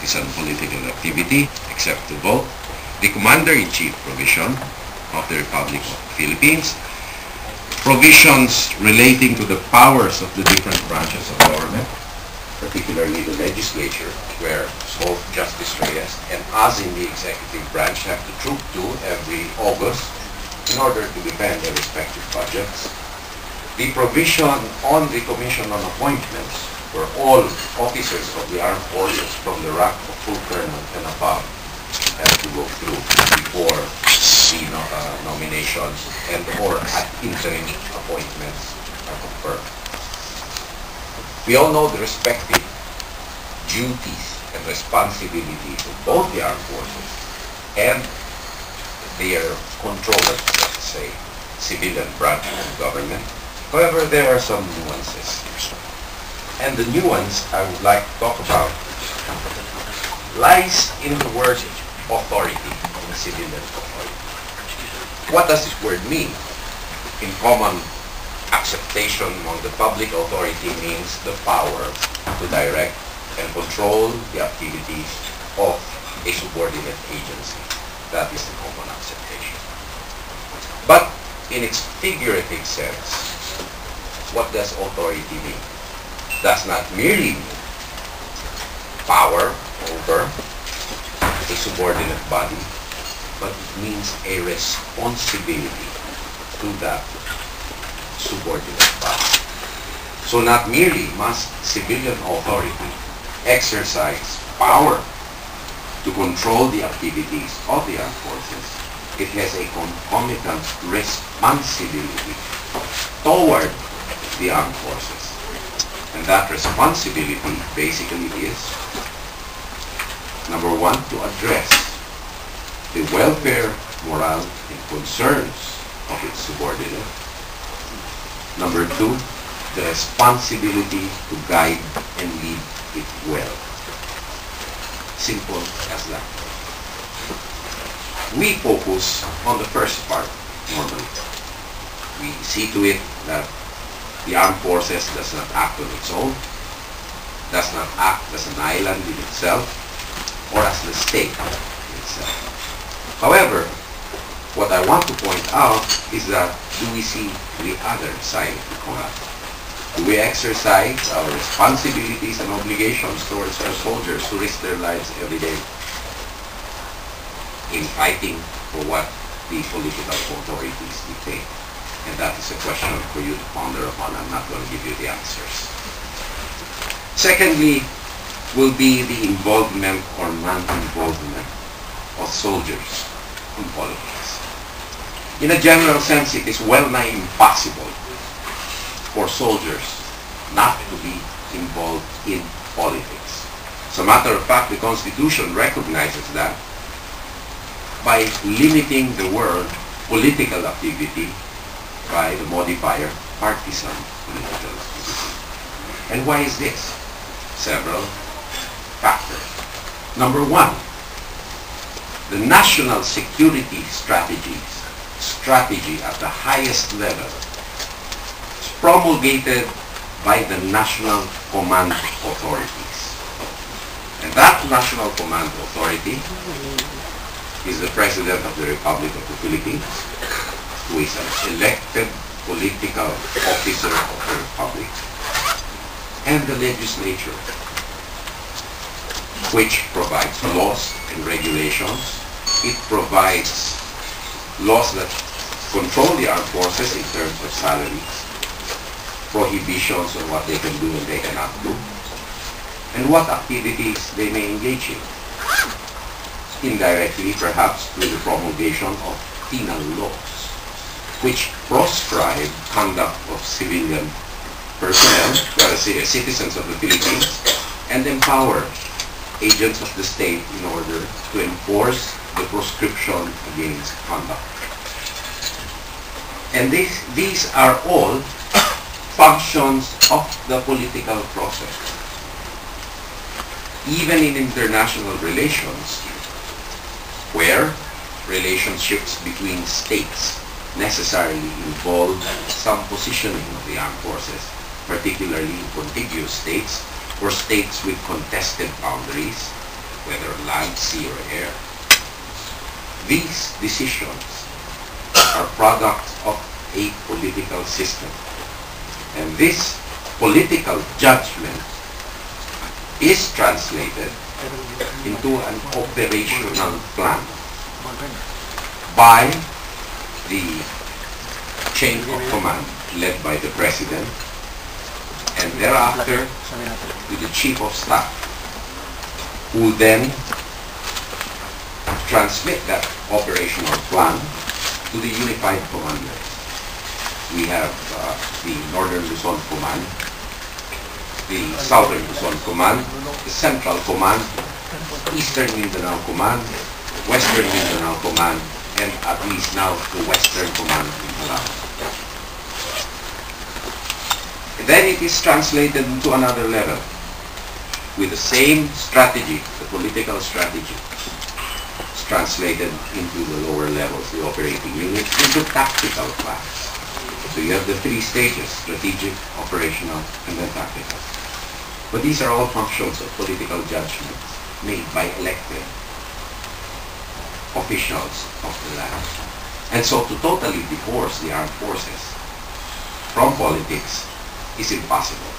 partisan political activity except to vote, the Commander-in-Chief provision of the Republic of the Philippines, provisions relating to the powers of the different branches of government, particularly the legislature, where both Justice Reyes and us in the executive branch have to troop to every August in order to defend their respective budgets. The provision on the Commission on Appointments, where all officers of the armed forces from the rank of full colonel and above have to go through before the nominations and or at interim appointments are confirmed. We all know the respective duties and responsibilities of both the armed forces and their controllers, let's say, civilian branch of government. However, there are some nuances. And the nuance I would like to talk about lies in the word authority, in civilian authority. What does this word mean? In common acceptation among the public, authority means the power to direct and control the activities of a subordinate agency. That is the common acceptation. But in its figurative sense, what does authority mean? Does not merely mean power over a subordinate body, but it means a responsibility to that subordinate body. So not merely must civilian authority exercise power to control the activities of the armed forces, it has a concomitant responsibility toward the armed forces. And that responsibility basically is, number one, to address the welfare, morale, and concerns of its subordinate. Number two, the responsibility to guide and lead it well. Simple as that. We focus on the first part normally. We see to it that the armed forces does not act on its own, does not act as an island in itself, or as the state in itself. However, what I want to point out is that do we see the other side of the coin? Do we exercise our responsibilities and obligations towards our soldiers who risk their lives every day in fighting for what the political authorities dictate? And that is a question for you to ponder upon. I'm not going to give you the answers. Secondly, will be the involvement or non-involvement of soldiers in politics. In a general sense, it is well-nigh impossible for soldiers not to be involved in politics. As a matter of fact, the Constitution recognizes that by limiting the word political activity by the modifier partisan political activity. And why is this? Several factors. Number one, the national security strategy at the highest level is promulgated by the National Command Authorities. And that National Command Authority is the President of the Republic of the Philippines, who is an elected political officer of the Republic, and the legislature, which provides laws and regulations. It provides laws that control the armed forces in terms of salaries, prohibitions on what they can do and they cannot do, and what activities they may engage in. Indirectly, perhaps, through the promulgation of penal laws, which proscribe conduct of civilian personnel, citizens of the Philippines, and empower agents of the state in order to enforce the proscription against conduct. And these are all functions of the political process. Even in international relations, where relationships between states necessarily involve some positioning of the armed forces, particularly in contiguous states or states with contested boundaries, whether land, sea, or air. These decisions are products of a political system. And this political judgment is translated into an operational plan by the chain of command led by the President, and thereafter to the Chief of Staff, who then transmit that operational plan to the Unified Commanders. We have the Northern Luzon Command, the Southern Luzon Command, the Central Command, Eastern Mindanao Command, Western Mindanao Command, and at least now the Western Command in Palawan. And then it is translated into another level with the same strategy, the political strategy. It's translated into the lower levels, the operating units, into tactical plans. So you have the three stages: strategic, operational, and then tactical. But these are all functions of political judgments made by elected officials of the land. And so to totally divorce the armed forces from politics is impossible.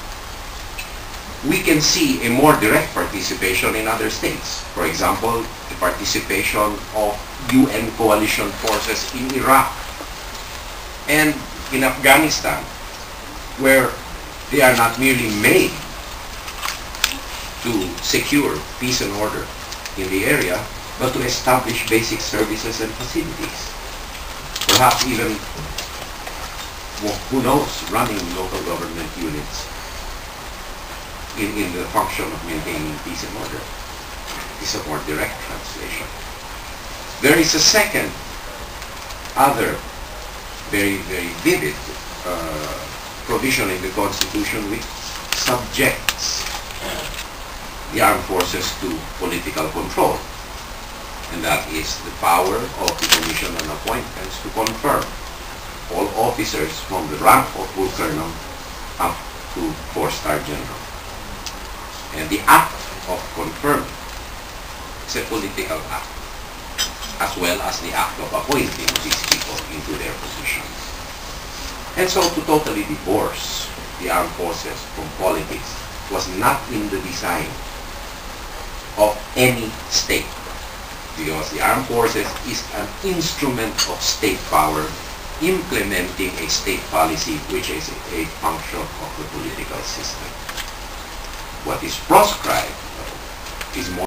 We can see a more direct participation in other states. For example, the participation of UN coalition forces in Iraq and in Afghanistan, where they are not merely made to secure peace and order in the area, but to establish basic services and facilities. Perhaps even, well, who knows, running local government units in the function of maintaining peace and order. Is a more direct translation. There is a second, other very, very vivid provision in the Constitution which subjects the armed forces to political control. And that is the power of the Commission on Appointments to confirm all officers from the rank of full colonel up to 4-star general. And the act of confirming is a political act, as well as the act of appointing these people into their positions. And so to totally divorce the armed forces from politics was not in the design of any state, because the armed forces is an instrument of state power implementing a state policy which is a function of the political system. What is proscribed is more